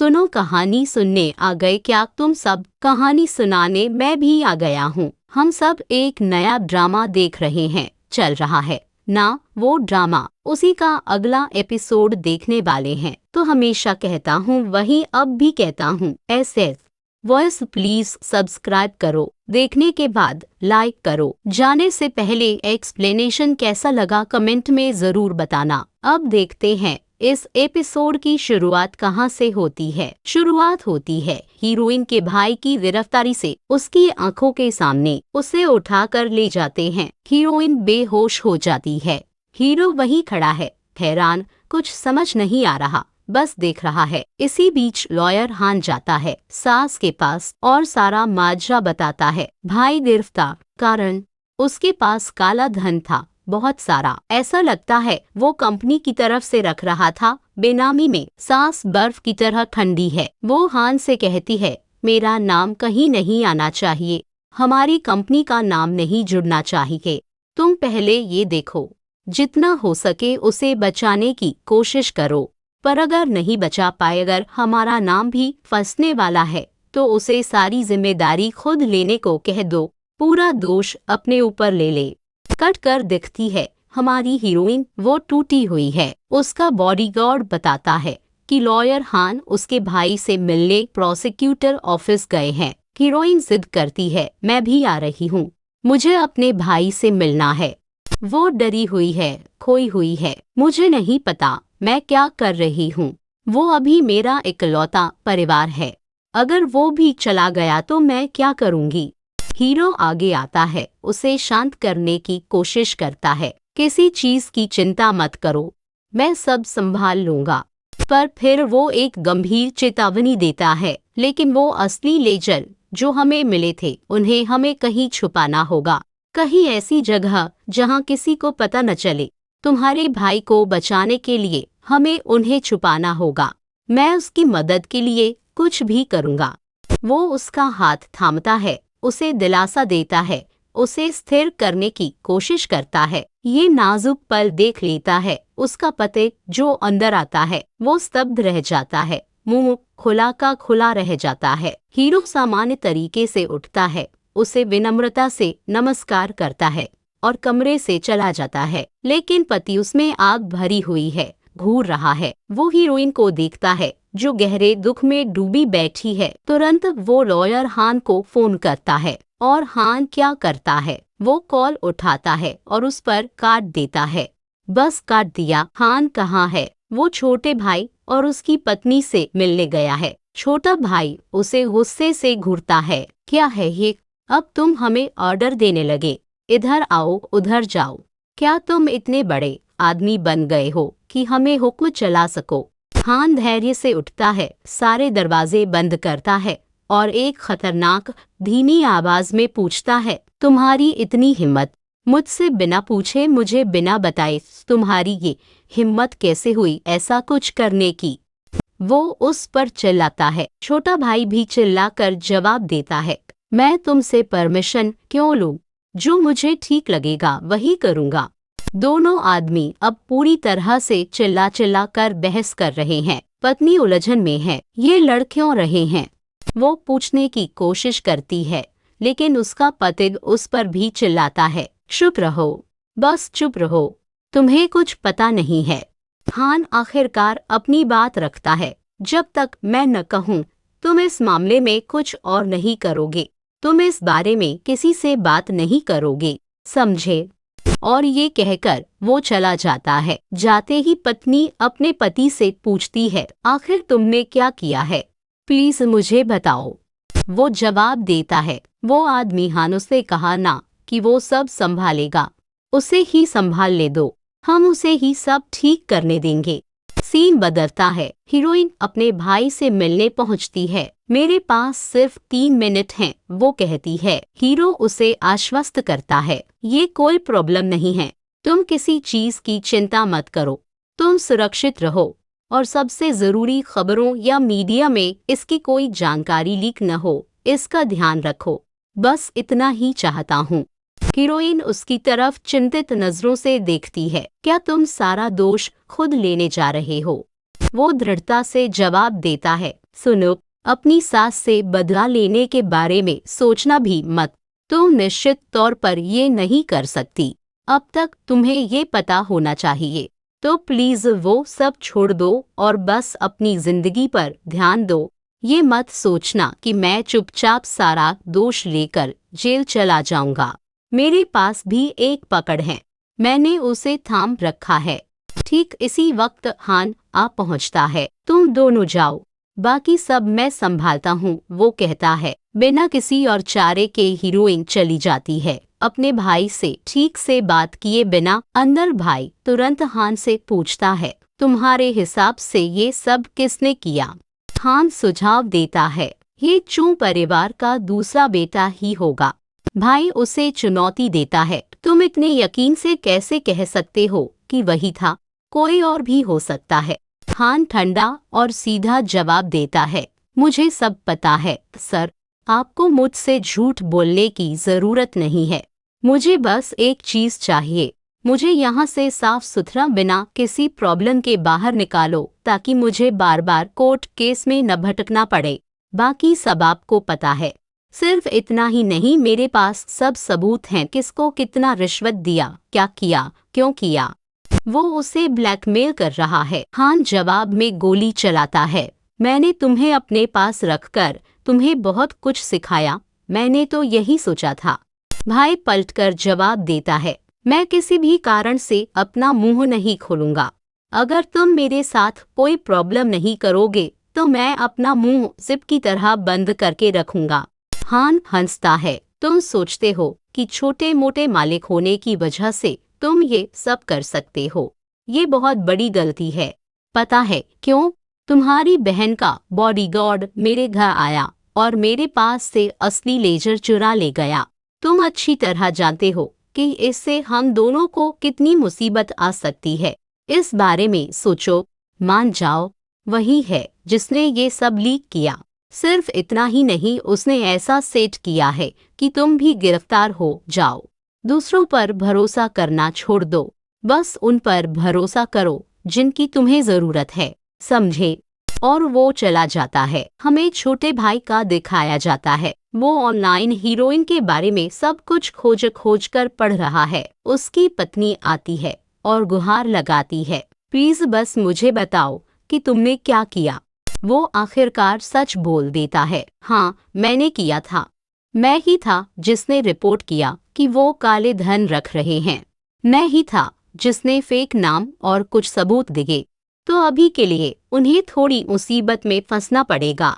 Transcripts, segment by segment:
सुनो कहानी सुनने आ गए क्या तुम सब? कहानी सुनाने मैं भी आ गया हूँ। हम सब एक नया ड्रामा देख रहे हैं, चल रहा है ना वो ड्रामा, उसी का अगला एपिसोड देखने वाले हैं। तो हमेशा कहता हूँ वही अब भी कहता हूँ, SS वॉइस प्लीज सब्सक्राइब करो, देखने के बाद लाइक करो। जाने से पहले एक्सप्लेनेशन कैसा लगा कमेंट में जरूर बताना। अब देखते हैं इस एपिसोड की शुरुआत कहाँ से होती है। शुरुआत होती है हीरोइन के भाई की गिरफ्तारी से। उसकी आंखों के सामने उसे उठाकर ले जाते हैं। हीरोइन बेहोश हो जाती है। हीरो वहीं खड़ा है, हैरान, कुछ समझ नहीं आ रहा, बस देख रहा है। इसी बीच लॉयर हान जाता है सास के पास और सारा माजरा बताता है। भाई गिरफ्तार, कारण उसके पास काला धन था, बहुत सारा। ऐसा लगता है वो कंपनी की तरफ से रख रहा था बेनामी में। सास बर्फ की तरह ठंडी है। वो हान से कहती है, मेरा नाम कहीं नहीं आना चाहिए, हमारी कंपनी का नाम नहीं जुड़ना चाहिए। तुम पहले ये देखो, जितना हो सके उसे बचाने की कोशिश करो, पर अगर नहीं बचा पाए, अगर हमारा नाम भी फंसने वाला है तो उसे सारी जिम्मेदारी खुद लेने को कह दो, पूरा दोष अपने ऊपर ले ले। कट कर दिखती है हमारी हीरोइन, वो टूटी हुई है। उसका बॉडीगार्ड बताता है कि लॉयर हान उसके भाई से मिलने प्रोसिक्यूटर ऑफिस गए हैं। हीरोइन जिद करती है, मैं भी आ रही हूँ, मुझे अपने भाई से मिलना है। वो डरी हुई है, खोई हुई है, मुझे नहीं पता मैं क्या कर रही हूँ। वो अभी मेरा इकलौता परिवार है, अगर वो भी चला गया तो मैं क्या करूँगी। हीरो आगे आता है, उसे शांत करने की कोशिश करता है। किसी चीज की चिंता मत करो, मैं सब संभाल लूंगा। पर फिर वो एक गंभीर चेतावनी देता है, लेकिन वो असली लेजर जो हमें मिले थे उन्हें हमें कहीं छुपाना होगा, कहीं ऐसी जगह जहां किसी को पता न चले। तुम्हारे भाई को बचाने के लिए हमें उन्हें छुपाना होगा। मैं उसकी मदद के लिए कुछ भी करूंगा। वो उसका हाथ थामता है, उसे दिलासा देता है, उसे स्थिर करने की कोशिश करता है। ये नाजुक पल देख लेता है उसका पति जो अंदर आता है। वो स्तब्ध रह जाता है, मुंह खुला का खुला रह जाता है। हीरो सामान्य तरीके से उठता है, उसे विनम्रता से नमस्कार करता है और कमरे से चला जाता है। लेकिन पति उसमें आग भरी हुई है, घूर रहा है। वो हीरोइन को देखता है जो गहरे दुख में डूबी बैठी है। तुरंत वो लॉयर हान को फोन करता है और हान क्या करता है, वो कॉल उठाता है और उस पर काट देता है। बस काट दिया। हान कहाँ है? वो छोटे भाई और उसकी पत्नी से मिलने गया है। छोटा भाई उसे गुस्से से घूरता है, क्या है ये? अब तुम हमें ऑर्डर देने लगे, इधर आओ उधर जाओ। क्या तुम इतने बड़े आदमी बन गए हो कि हमें हुक्म चला सको? हान धैर्य से उठता है, सारे दरवाजे बंद करता है और एक खतरनाक धीमी आवाज में पूछता है, तुम्हारी इतनी हिम्मत? मुझसे बिना पूछे, मुझे बिना बताए तुम्हारी ये हिम्मत कैसे हुई ऐसा कुछ करने की? वो उस पर चिल्लाता है। छोटा भाई भी चिल्लाकर जवाब देता है, मैं तुमसे परमिशन क्यों लूं? जो मुझे ठीक लगेगा वही करूंगा। दोनों आदमी अब पूरी तरह से चिल्ला चिल्ला कर बहस कर रहे हैं। पत्नी उलझन में है, ये लड़ क्यों रहे हैं? वो पूछने की कोशिश करती है, लेकिन उसका पति उस पर भी चिल्लाता है, चुप रहो, बस चुप रहो, तुम्हें कुछ पता नहीं है। हान आखिरकार अपनी बात रखता है, जब तक मैं न कहूँ तुम इस मामले में कुछ और नहीं करोगे, तुम इस बारे में किसी से बात नहीं करोगे, समझे? और ये कहकर वो चला जाता है। जाते ही पत्नी अपने पति से पूछती है, आखिर तुमने क्या किया है, प्लीज मुझे बताओ। वो जवाब देता है, वो आदमी हान से कहा ना कि वो सब संभालेगा, उसे ही संभाल ले दो, हम उसे ही सब ठीक करने देंगे। सीन बदलता है, हीरोइन अपने भाई से मिलने पहुंचती है। मेरे पास सिर्फ 3 मिनट हैं, वो कहती है। हीरो उसे आश्वस्त करता है, ये कोई प्रॉब्लम नहीं है, तुम किसी चीज की चिंता मत करो, तुम सुरक्षित रहो और सबसे जरूरी खबरों या मीडिया में इसकी कोई जानकारी लीक न हो, इसका ध्यान रखो, बस इतना ही चाहता हूँ। हीरोइन उसकी तरफ चिंतित नजरों से देखती है, क्या तुम सारा दोष खुद लेने जा रहे हो? वो दृढ़ता से जवाब देता है, सुनो, अपनी सास से बदला लेने के बारे में सोचना भी मत। तुम निश्चित तौर पर ये नहीं कर सकती। अब तक तुम्हें ये पता होना चाहिए। तो प्लीज वो सब छोड़ दो और बस अपनी जिंदगी पर ध्यान दो। ये मत सोचना कि मैं चुपचाप सारा दोष लेकर जेल चला जाऊंगा। मेरे पास भी एक पकड़ है, मैंने उसे थाम रखा है। ठीक इसी वक्त हान आ पहुंचता है। तुम दोनों जाओ, बाकी सब मैं संभालता हूँ, वो कहता है। बिना किसी और चारे के हीरोइन चली जाती है, अपने भाई से ठीक से बात किए बिना। अंदर भाई तुरंत हान से पूछता है, तुम्हारे हिसाब से ये सब किसने किया? हान सुझाव देता है, ये चू परिवार का दूसरा बेटा ही होगा। भाई उसे चुनौती देता है, तुम इतने यकीन से कैसे कह सकते हो कि वही था? कोई और भी हो सकता है। हान ठंडा और सीधा जवाब देता है, मुझे सब पता है सर, आपको मुझसे झूठ बोलने की जरूरत नहीं है। मुझे बस एक चीज चाहिए, मुझे यहाँ से साफ सुथरा बिना किसी प्रॉब्लम के बाहर निकालो, ताकि मुझे बार बार कोर्ट केस में न भटकना पड़े। बाकी सब आपको पता है। सिर्फ इतना ही नहीं, मेरे पास सब सबूत हैं, किसको कितना रिश्वत दिया, क्या किया, क्यों किया। वो उसे ब्लैकमेल कर रहा है। हान जवाब में गोली चलाता है, मैंने तुम्हें अपने पास रखकर तुम्हें बहुत कुछ सिखाया, मैंने तो यही सोचा था। भाई पलटकर जवाब देता है, मैं किसी भी कारण से अपना मुंह नहीं खोलूंगा। अगर तुम मेरे साथ कोई प्रॉब्लम नहीं करोगे तो मैं अपना मुंह जिप की तरह बंद करके रखूंगा। हान हंसता है, तुम सोचते हो कि छोटे मोटे मालिक होने की वजह से तुम ये सब कर सकते हो। ये बहुत बड़ी गलती है। पता है क्यों? तुम्हारी बहन का बॉडीगार्ड मेरे घर आया और मेरे पास से असली लेजर चुरा ले गया। तुम अच्छी तरह जानते हो कि इससे हम दोनों को कितनी मुसीबत आ सकती है। इस बारे में सोचो। मान जाओ, वही है जिसने ये सब लीक किया। सिर्फ इतना ही नहीं, उसने ऐसा सेट किया है कि तुम भी गिरफ्तार हो जाओ। दूसरों पर भरोसा करना छोड़ दो, बस उन पर भरोसा करो जिनकी तुम्हें जरूरत है, समझे? और वो चला जाता है। हमें छोटे भाई का दिखाया जाता है। वो ऑनलाइन हीरोइन के बारे में सब कुछ खोज कर पढ़ रहा है। उसकी पत्नी आती है और गुहार लगाती है, प्लीज बस मुझे बताओ कि तुमने क्या किया। वो आखिरकार सच बोल देता है, हाँ मैंने किया था। मैं ही था जिसने रिपोर्ट किया कि वो काले धन रख रहे हैं। मैं ही था जिसने फेक नाम और कुछ सबूत दिए। तो अभी के लिए उन्हें थोड़ी मुसीबत में फंसना पड़ेगा।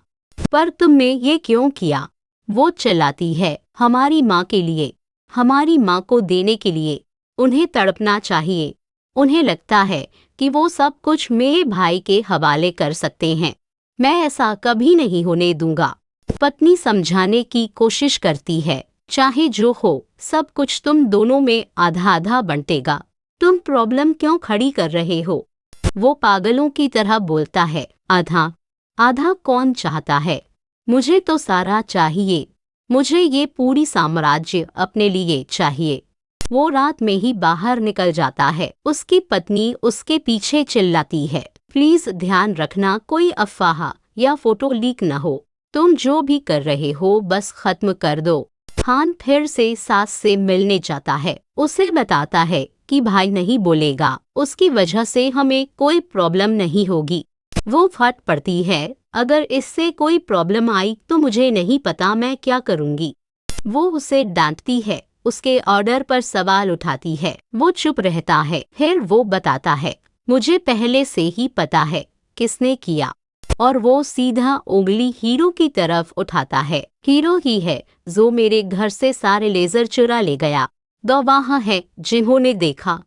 पर तुमने ये क्यों किया? वो चिल्लाती है, हमारी माँ के लिए, हमारी माँ को देने के लिए। उन्हें तड़पना चाहिए। उन्हें लगता है कि वो सब कुछ मेरे भाई के हवाले कर सकते हैं। मैं ऐसा कभी नहीं होने दूंगा। पत्नी समझाने की कोशिश करती है, चाहे जो हो, सब कुछ तुम दोनों में आधा आधा बंटेगा। तुम प्रॉब्लम क्यों खड़ी कर रहे हो? वो पागलों की तरह बोलता है, आधा आधा कौन चाहता है? मुझे तो सारा चाहिए। मुझे ये पूरी साम्राज्य अपने लिए चाहिए। वो रात में ही बाहर निकल जाता है। उसकी पत्नी उसके पीछे चिल्लाती है, प्लीज ध्यान रखना कोई अफवाह या फोटो लीक न हो। तुम जो भी कर रहे हो बस खत्म कर दो। हान फिर से सास से मिलने जाता है। उसे बताता है कि भाई नहीं बोलेगा, उसकी वजह से हमें कोई प्रॉब्लम नहीं होगी। वो फट पड़ती है, अगर इससे कोई प्रॉब्लम आई तो मुझे नहीं पता मैं क्या करूंगी। वो उसे डांटती है, उसके ऑर्डर पर सवाल उठाती है। वो चुप रहता है। फिर वो बताता है, मुझे पहले से ही पता है किसने किया। और वो सीधा उंगली हीरो की तरफ उठाता है। हीरो ही है जो मेरे घर से सारे लेजर चुरा ले गया। गवाह है जिन्होंने देखा।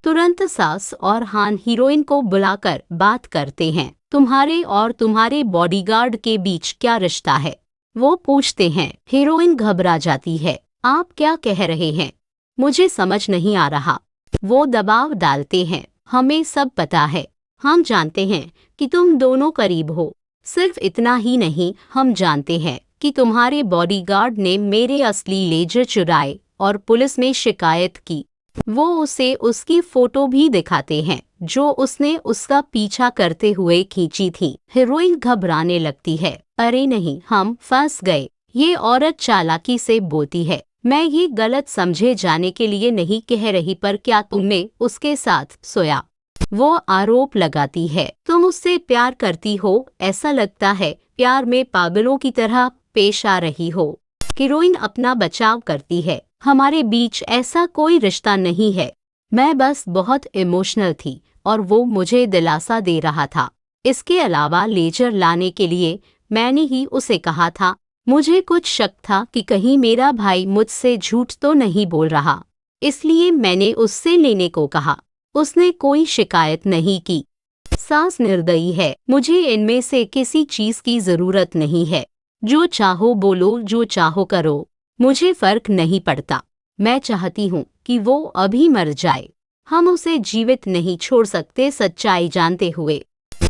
तुरंत सास और हान हीरोइन को बुलाकर बात करते हैं, तुम्हारे और तुम्हारे बॉडीगार्ड के बीच क्या रिश्ता है? वो पूछते हैं। हीरोइन घबरा जाती है, आप क्या कह रहे हैं? मुझे समझ नहीं आ रहा। वो दबाव डालते हैं, हमें सब पता है। हम जानते हैं कि तुम दोनों करीब हो। सिर्फ इतना ही नहीं, हम जानते हैं कि तुम्हारे बॉडीगार्ड ने मेरे असली लेजर चुराए और पुलिस में शिकायत की। वो उसे उसकी फोटो भी दिखाते हैं जो उसने उसका पीछा करते हुए खींची थी। हीरोइन घबराने लगती है। अरे नहीं, हम फंस गए। ये औरत चालाकी से बोलती है, मैं ये गलत समझे जाने के लिए नहीं कह रही, पर क्या तुमने उसके साथ सोया? वो आरोप लगाती है, तुम उससे प्यार करती हो, ऐसा लगता है प्यार में पागलों की तरह पेश आ रही हो। हीरोइन अपना बचाव करती है, हमारे बीच ऐसा कोई रिश्ता नहीं है, मैं बस बहुत इमोशनल थी और वो मुझे दिलासा दे रहा था। इसके अलावा लेजर लाने के लिए मैंने ही उसे कहा था। मुझे कुछ शक था कि कहीं मेरा भाई मुझसे झूठ तो नहीं बोल रहा, इसलिए मैंने उससे लेने को कहा। उसने कोई शिकायत नहीं की। सास निर्दयी है, मुझे इनमें से किसी चीज की जरूरत नहीं है। जो चाहो बोलो, जो चाहो करो, मुझे फर्क नहीं पड़ता। मैं चाहती हूँ कि वो अभी मर जाए। हम उसे जीवित नहीं छोड़ सकते। सच्चाई जानते हुए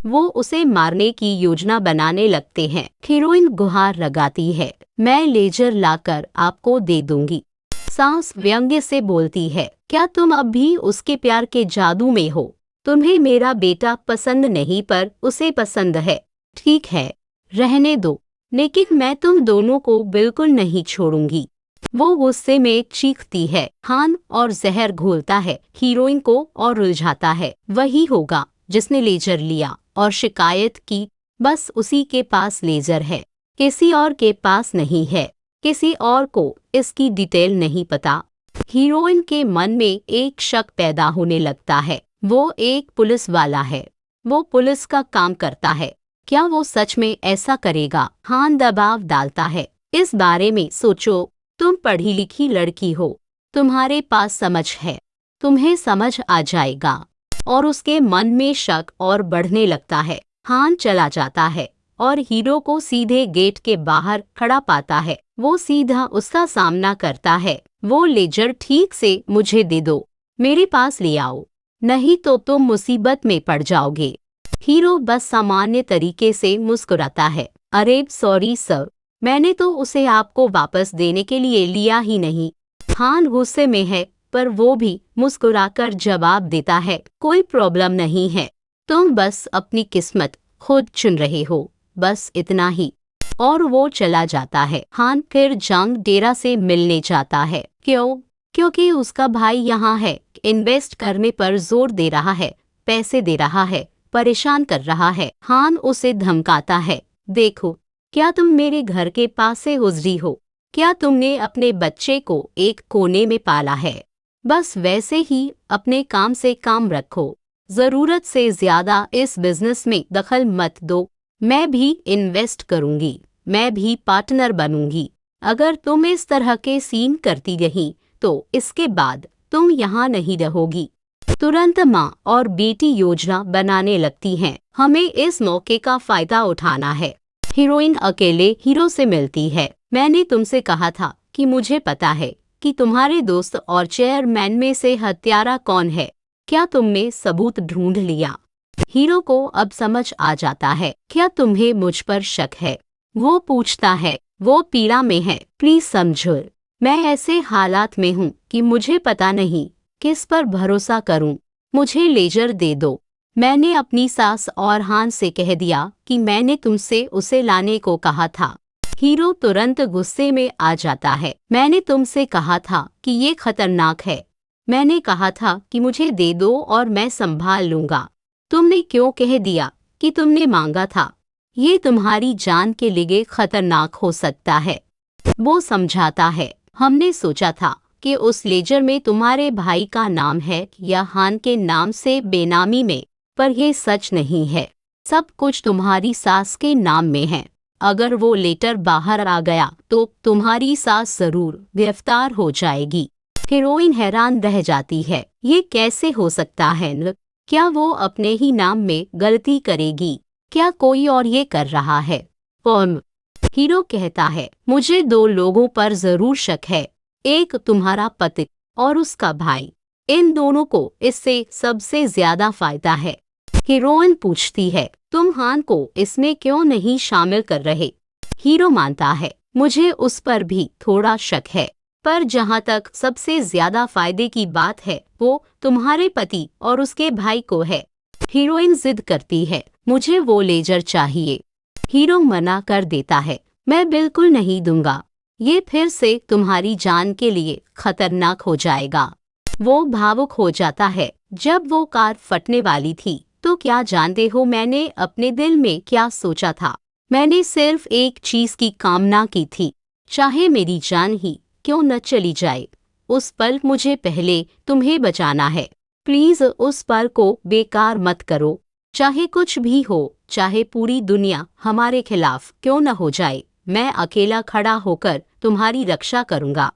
वो उसे मारने की योजना बनाने लगते हैं। हीरोइन गुहार लगाती है, मैं लेजर लाकर आपको दे दूंगी। सास व्यंग्य से बोलती है, क्या तुम अब भी उसके प्यार के जादू में हो? तुम्हें मेरा बेटा पसंद नहीं पर उसे पसंद है। ठीक है, रहने दो, लेकिन मैं तुम दोनों को बिल्कुल नहीं छोड़ूंगी। वो गुस्से में चीखती है। हान और जहर घोलता है हीरोइन को और उलझाता है। वही होगा जिसने लेजर लिया और शिकायत की। बस उसी के पास लेजर है, किसी और के पास नहीं है। किसी और को इसकी डिटेल नहीं पता। हीरोइन के मन में एक शक पैदा होने लगता है। वो एक पुलिस वाला है, वो पुलिस का काम करता है। क्या वो सच में ऐसा करेगा? हान दबाव डालता है, इस बारे में सोचो। तुम पढ़ी लिखी लड़की हो, तुम्हारे पास समझ है, तुम्हें समझ आ जाएगा। और उसके मन में शक और बढ़ने लगता है। हान चला जाता है और हीरो को सीधे गेट के बाहर खड़ा पाता है। वो सीधा उसका सामना करता है। वो लेजर ठीक से मुझे दे दो, मेरे पास ले आओ, नहीं तो तुम मुसीबत में पड़ जाओगे। हीरो बस सामान्य तरीके से मुस्कुराता है। अरे सॉरी सर, मैंने तो उसे आपको वापस देने के लिए लिया ही नहीं। हान गुस्से में है, पर वो भी मुस्कुराकर जवाब देता है, कोई प्रॉब्लम नहीं है, तुम बस अपनी किस्मत खुद चुन रहे हो, बस इतना ही। और वो चला जाता है। हान फिर जंग डेरा से मिलने जाता है। क्यों? क्योंकि उसका भाई यहाँ है। इन्वेस्ट करने पर जोर दे रहा है, पैसे दे रहा है, परेशान कर रहा है। हान उसे धमकाता है, देखो, क्या तुम मेरे घर के पास से गुजरी हो? क्या तुमने अपने बच्चे को एक कोने में पाला है? बस वैसे ही अपने काम से काम रखो। जरूरत से ज्यादा इस बिजनेस में दखल मत दो। मैं भी इन्वेस्ट करूंगी, मैं भी पार्टनर बनूंगी। अगर तुम इस तरह के सीन करती रही तो इसके बाद तुम यहाँ नहीं रहोगी। तुरंत माँ और बेटी योजना बनाने लगती हैं। हमें इस मौके का फायदा उठाना है। हीरोइन अकेले हीरो से मिलती है। मैंने तुमसे कहा था कि मुझे पता है कि तुम्हारे दोस्त और चेयरमैन में से हत्यारा कौन है। क्या तुमने सबूत ढूंढ लिया? हीरो को अब समझ आ जाता है। क्या तुम्हें मुझ पर शक है? वो पूछता है। वो पीड़ा में है, प्लीज समझो। मैं ऐसे हालात में हूँ कि मुझे पता नहीं किस पर भरोसा करूँ। मुझे लेजर दे दो। मैंने अपनी सास और हान से कह दिया कि मैंने तुमसे उसे लाने को कहा था। हीरो तुरंत गुस्से में आ जाता है। मैंने तुमसे कहा था कि ये खतरनाक है। मैंने कहा था कि मुझे दे दो और मैं संभाल लूंगा। तुमने क्यों कह दिया कि तुमने मांगा था? ये तुम्हारी जान के लिए खतरनाक हो सकता है। वो समझाता है, हमने सोचा था कि उस लेजर में तुम्हारे भाई का नाम है या हान के नाम से बेनामी में, पर यह सच नहीं है। सब कुछ तुम्हारी सास के नाम में है। अगर वो लेटर बाहर आ गया तो तुम्हारी सास जरूर गिरफ्तार हो जाएगी। हीरोइन हैरान रह जाती है, ये कैसे हो सकता है? क्या वो अपने ही नाम में गलती करेगी? क्या कोई और ये कर रहा है? कौन? हीरो कहता है, मुझे दो लोगों पर जरूर शक है, एक तुम्हारा पति और उसका भाई। इन दोनों को इससे सबसे ज्यादा फायदा है। हीरोइन पूछती है, तुम हान को इसमें क्यों नहीं शामिल कर रहे? हीरो मानता है, मुझे उस पर भी थोड़ा शक है। पर जहाँ तक सबसे ज्यादा फायदे की बात है वो तुम्हारे पति और उसके भाई को है। हीरोइन जिद करती है, मुझे वो लेजर चाहिए। हीरो मना कर देता है, मैं बिल्कुल नहीं दूंगा, ये फिर से तुम्हारी जान के लिए खतरनाक हो जाएगा। वो भावुक हो जाता है। जब वो कार फटने वाली थी तो क्या जानते हो मैंने अपने दिल में क्या सोचा था? मैंने सिर्फ एक चीज की कामना की थी, चाहे मेरी जान ही क्यों न चली जाए, उस पल मुझे पहले तुम्हें बचाना है। प्लीज उस पल को बेकार मत करो। चाहे कुछ भी हो, चाहे पूरी दुनिया हमारे खिलाफ क्यों न हो जाए, मैं अकेला खड़ा होकर तुम्हारी रक्षा करूंगा।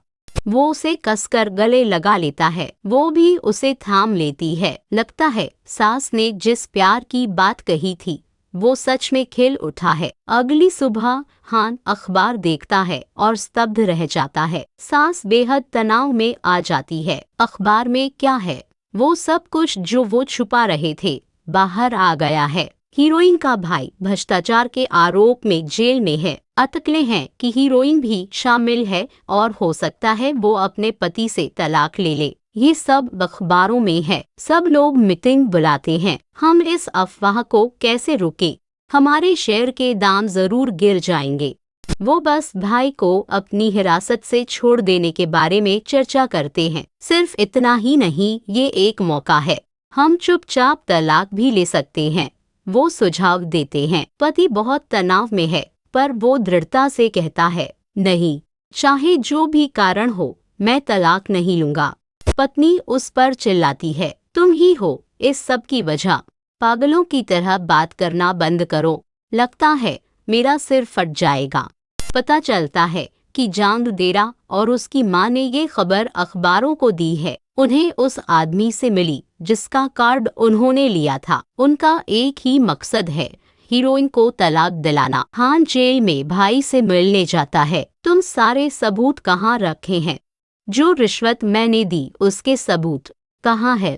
वो उसे कसकर गले लगा लेता है, वो भी उसे थाम लेती है। लगता है सास ने जिस प्यार की बात कही थी वो सच में खिल उठा है। अगली सुबह हान अखबार देखता है और स्तब्ध रह जाता है। सास बेहद तनाव में आ जाती है। अखबार में क्या है? वो सब कुछ जो वो छुपा रहे थे बाहर आ गया है। हीरोइन का भाई भ्रष्टाचार के आरोप में जेल में है। अटकलें हैं कि हीरोइन भी शामिल है और हो सकता है वो अपने पति से तलाक ले ले। ये सब अखबारों में है। सब लोग मीटिंग बुलाते हैं। हम इस अफवाह को कैसे रोकें? हमारे शेयर के दाम जरूर गिर जाएंगे। वो बस भाई को अपनी हिरासत से छोड़ देने के बारे में चर्चा करते हैं। सिर्फ इतना ही नहीं, ये एक मौका है, हम चुपचाप तलाक भी ले सकते हैं, वो सुझाव देते हैं। पति बहुत तनाव में है पर वो दृढ़ता से कहता है, नहीं, चाहे जो भी कारण हो मैं तलाक नहीं लूंगा। पत्नी उस पर चिल्लाती है, तुम ही हो इस सब की वजह, पागलों की तरह बात करना बंद करो, लगता है मेरा सिर फट जाएगा। पता चलता है कि जांग देरा और उसकी माँ ने ये खबर अखबारों को दी है। उन्हें उस आदमी से मिली जिसका कार्ड उन्होंने लिया था। उनका एक ही मकसद है, हीरोइन को तलाक दिलाना। हान जेल में भाई से मिलने जाता है। तुम सारे सबूत कहाँ रखे हैं? जो रिश्वत मैंने दी उसके सबूत कहाँ है?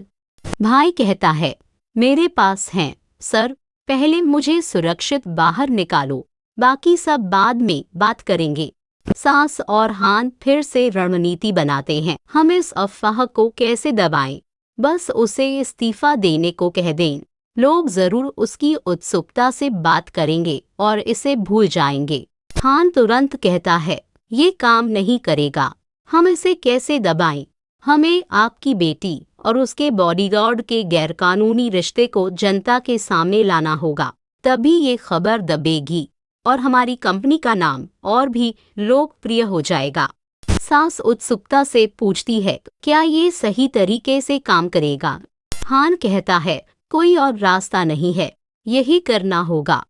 भाई कहता है, मेरे पास हैं सर, पहले मुझे सुरक्षित बाहर निकालो, बाकी सब बाद में बात करेंगे। सास और हान फिर से रणनीति बनाते हैं, हम इस अफवाह को कैसे दबाएं? बस उसे इस्तीफा देने को कह दें, लोग जरूर उसकी उत्सुकता से बात करेंगे और इसे भूल जाएंगे। हान तुरंत कहता है, ये काम नहीं करेगा, हम इसे कैसे दबाएं? हमें आपकी बेटी और उसके बॉडीगार्ड के गैरकानूनी रिश्ते को जनता के सामने लाना होगा, तभी ये खबर दबेगी और हमारी कंपनी का नाम और भी लोकप्रिय हो जाएगा। सास उत्सुकता से पूछती है, क्या ये सही तरीके से काम करेगा? हान कहता है, कोई और रास्ता नहीं है, यही करना होगा।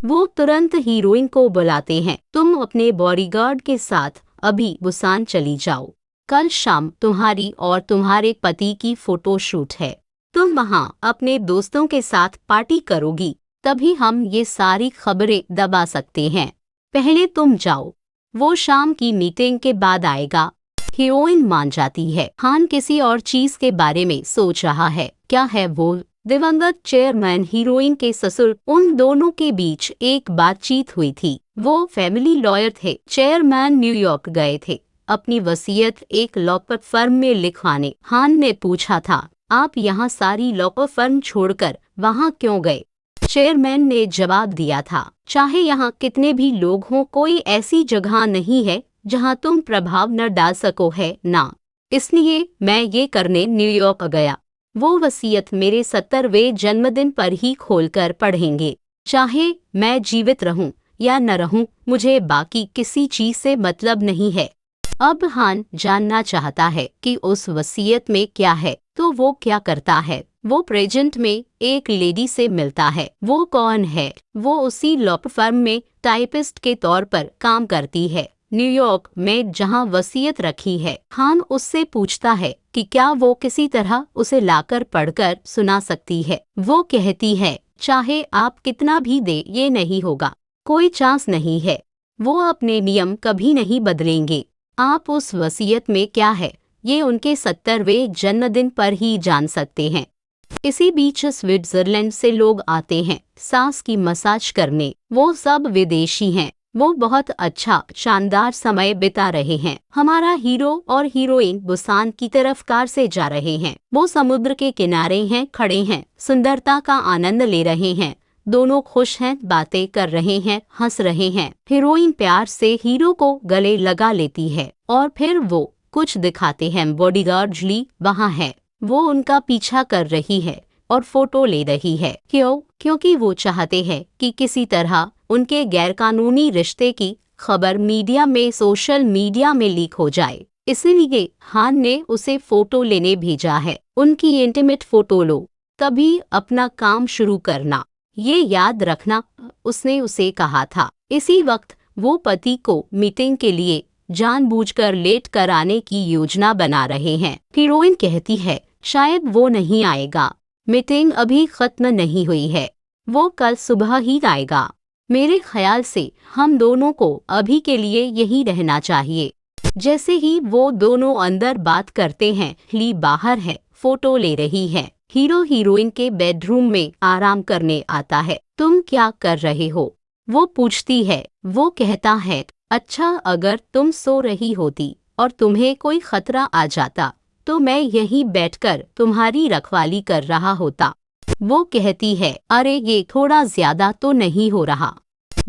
वो तुरंत हीरोइन को बुलाते हैं, तुम अपने बॉडीगार्ड के साथ अभी बुसान चली जाओ, कल शाम तुम्हारी और तुम्हारे पति की फोटो शूट है, तुम वहाँ अपने दोस्तों के साथ पार्टी करोगी, तभी हम ये सारी खबरें दबा सकते हैं। पहले तुम जाओ, वो शाम की मीटिंग के बाद आएगा। हीरोइन मान जाती है। हान किसी और चीज के बारे में सोच रहा है। क्या है वो? दिवंगत चेयरमैन हीरोइन के ससुर, उन दोनों के बीच एक बातचीत हुई थी। वो फैमिली लॉयर थे। चेयरमैन न्यूयॉर्क गए थे अपनी वसीयत एक लॉ फर्म में लिखवाने। हान ने पूछा था, आप यहाँ सारी लॉ फर्म छोड़कर वहाँ क्यों गए? चेयरमैन ने जवाब दिया था, चाहे यहाँ कितने भी लोग हों, कोई ऐसी जगह नहीं है जहाँ तुम प्रभाव न डाल सको, है ना? इसलिए मैं ये करने न्यूयॉर्क गया। वो वसीयत मेरे 70वें जन्मदिन पर ही खोलकर पढ़ेंगे। चाहे मैं जीवित रहूं या न रहूं, मुझे बाकी किसी चीज से मतलब नहीं है। अब हान जानना चाहता है कि उस वसीयत में क्या है, तो वो क्या करता है? वो प्रेजेंट में एक लेडी से मिलता है। वो कौन है? वो उसी लॉ फर्म में टाइपिस्ट के तौर पर काम करती है, न्यूयॉर्क में जहां वसीयत रखी है। हान उससे पूछता है कि क्या वो किसी तरह उसे लाकर पढ़कर सुना सकती है। वो कहती है, चाहे आप कितना भी दे ये नहीं होगा, कोई चांस नहीं है। वो अपने नियम कभी नहीं बदलेंगे। आप उस वसीयत में क्या है ये उनके 70वें जन्मदिन पर ही जान सकते हैं। इसी बीच स्विट्जरलैंड से लोग आते हैं सास की मसाज करने। वो सब विदेशी हैं। वो बहुत अच्छा शानदार समय बिता रहे हैं। हमारा हीरो और हीरोइन बुसान की तरफ कार से जा रहे हैं। वो समुद्र के किनारे हैं, खड़े हैं, सुंदरता का आनंद ले रहे हैं। दोनों खुश हैं, बातें कर रहे हैं, हंस रहे हैं। हीरोइन प्यार से हीरो को गले लगा लेती है और फिर वो कुछ दिखाते हैं। बॉडीगार्ड जुली वहाँ है। वो उनका पीछा कर रही है और फोटो ले रही है। क्यों? क्योंकि वो चाहते हैं कि किसी तरह उनके गैरकानूनी रिश्ते की खबर मीडिया में, सोशल मीडिया में लीक हो जाए। इसीलिए हान ने उसे फोटो लेने भेजा है। उनकी इंटीमेट फोटो लो, तभी अपना काम शुरू करना, ये याद रखना, उसने उसे कहा था। इसी वक्त वो पति को मीटिंग के लिए जानबूझकर लेट कराने की योजना बना रहे हैं। हीरोइन कहती है, शायद वो नहीं आएगा, मीटिंग अभी खत्म नहीं हुई है, वो कल सुबह ही आएगा। मेरे ख्याल से हम दोनों को अभी के लिए यहीं रहना चाहिए। जैसे ही वो दोनों अंदर बात करते हैं, ली बाहर है, फोटो ले रही है। हीरो हीरोइन के बेडरूम में आराम करने आता है। तुम क्या कर रहे हो? वो पूछती है। वो कहता है, अच्छा, अगर तुम सो रही होती और तुम्हें कोई खतरा आ जाता तो मैं यहीं बैठकर तुम्हारी रखवाली कर रहा होता। वो कहती है, अरे ये थोड़ा ज्यादा तो नहीं हो रहा?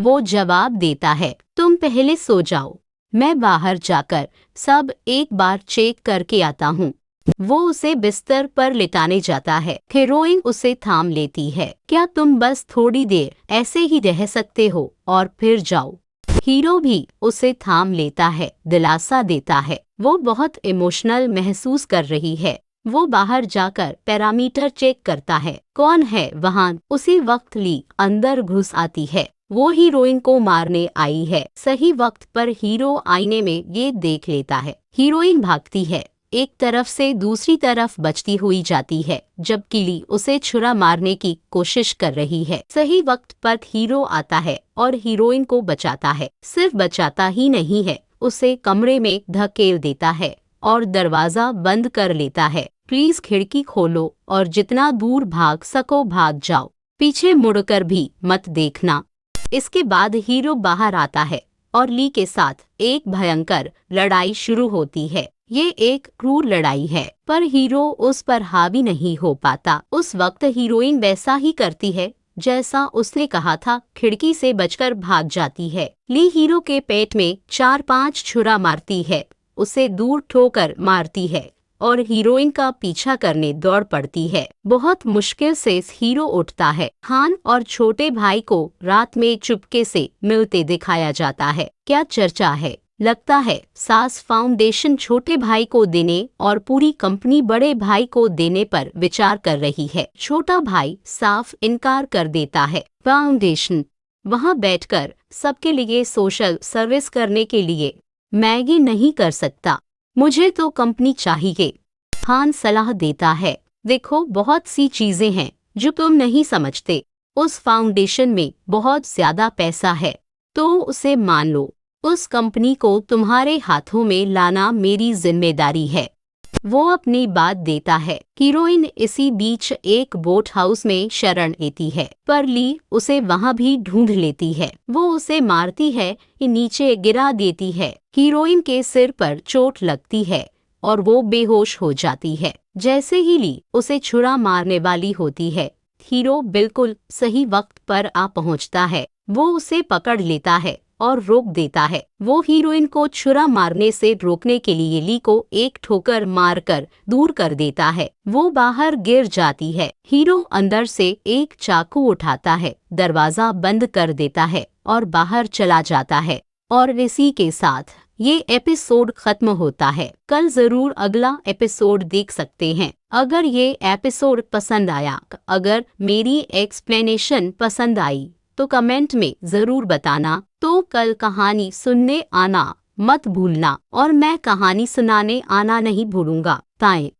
वो जवाब देता है, तुम पहले सो जाओ, मैं बाहर जाकर सब एक बार चेक करके आता हूँ। वो उसे बिस्तर पर लिटाने जाता है। हीरोइन उसे थाम लेती है। क्या तुम बस थोड़ी देर ऐसे ही रह सकते हो और फिर जाओ? हीरो भी उसे थाम लेता है, दिलासा देता है। वो बहुत इमोशनल महसूस कर रही है। वो बाहर जाकर पैरामीटर चेक करता है, कौन है वहाँ। उसी वक्त ली अंदर घुस आती है। वो हीरोइन को मारने आई है। सही वक्त पर हीरो आईने में ये देख लेता है। हीरोइन भागती है, एक तरफ से दूसरी तरफ बचती हुई जाती है, जबकि ली उसे छुरा मारने की कोशिश कर रही है। सही वक्त पर हीरो आता है और हीरोइन को बचाता है। सिर्फ बचाता ही नहीं है, उसे कमरे में धकेल देता है और दरवाजा बंद कर लेता है। प्लीज खिड़की खोलो और जितना दूर भाग सको भाग जाओ, पीछे मुड़कर भी मत देखना। इसके बाद हीरो बाहर आता है और ली के साथ एक भयंकर लड़ाई शुरू होती है। ये एक क्रूर लड़ाई है, पर हीरो उस पर हावी नहीं हो पाता। उस वक्त हीरोइन वैसा ही करती है जैसा उसने कहा था, खिड़की से बचकर भाग जाती है। ली हीरो के पेट में 4-5 छुरा मारती है, उसे दूर ठोकर मारती है और हीरोइन का पीछा करने दौड़ पड़ती है। बहुत मुश्किल से हीरो उठता है। हान और छोटे भाई को रात में चुपके से मिलते दिखाया जाता है। क्या चर्चा है? लगता है सास फाउंडेशन छोटे भाई को देने और पूरी कंपनी बड़े भाई को देने पर विचार कर रही है। छोटा भाई साफ इनकार कर देता है। फाउंडेशन वहां बैठकर सबके लिए सोशल सर्विस करने के लिए मैगी नहीं कर सकता, मुझे तो कंपनी चाहिए। हान सलाह देता है, देखो बहुत सी चीजें हैं जो तुम नहीं समझते। उस फाउंडेशन में बहुत ज्यादा पैसा है, तो उसे मान लो। उस कंपनी को तुम्हारे हाथों में लाना मेरी जिम्मेदारी है। वो अपनी बात देता है। हीरोइन इसी बीच एक बोट हाउस में शरण लेती है, पर ली उसे वहाँ भी ढूंढ लेती है। वो उसे मारती है, नीचे गिरा देती है। हीरोइन के सिर पर चोट लगती है और वो बेहोश हो जाती है। जैसे ही ली उसे छुरा मारने वाली होती है, हीरो बिल्कुल सही वक्त पर आ पहुँचता है। वो उसे पकड़ लेता है और रोक देता है। वो हीरोइन को छुरा मारने से रोकने के लिए ली को एक ठोकर मारकर दूर कर देता है। वो बाहर गिर जाती है। हीरो अंदर से एक चाकू उठाता है, दरवाजा बंद कर देता है और बाहर चला जाता है। और इसी के साथ ये एपिसोड खत्म होता है। कल जरूर अगला एपिसोड देख सकते हैं। अगर ये एपिसोड पसंद आया, अगर मेरी एक्सप्लेनेशन पसंद आई तो कमेंट में जरूर बताना। तो कल कहानी सुनने आना मत भूलना, और मैं कहानी सुनाने आना नहीं भूलूंगा। बाय।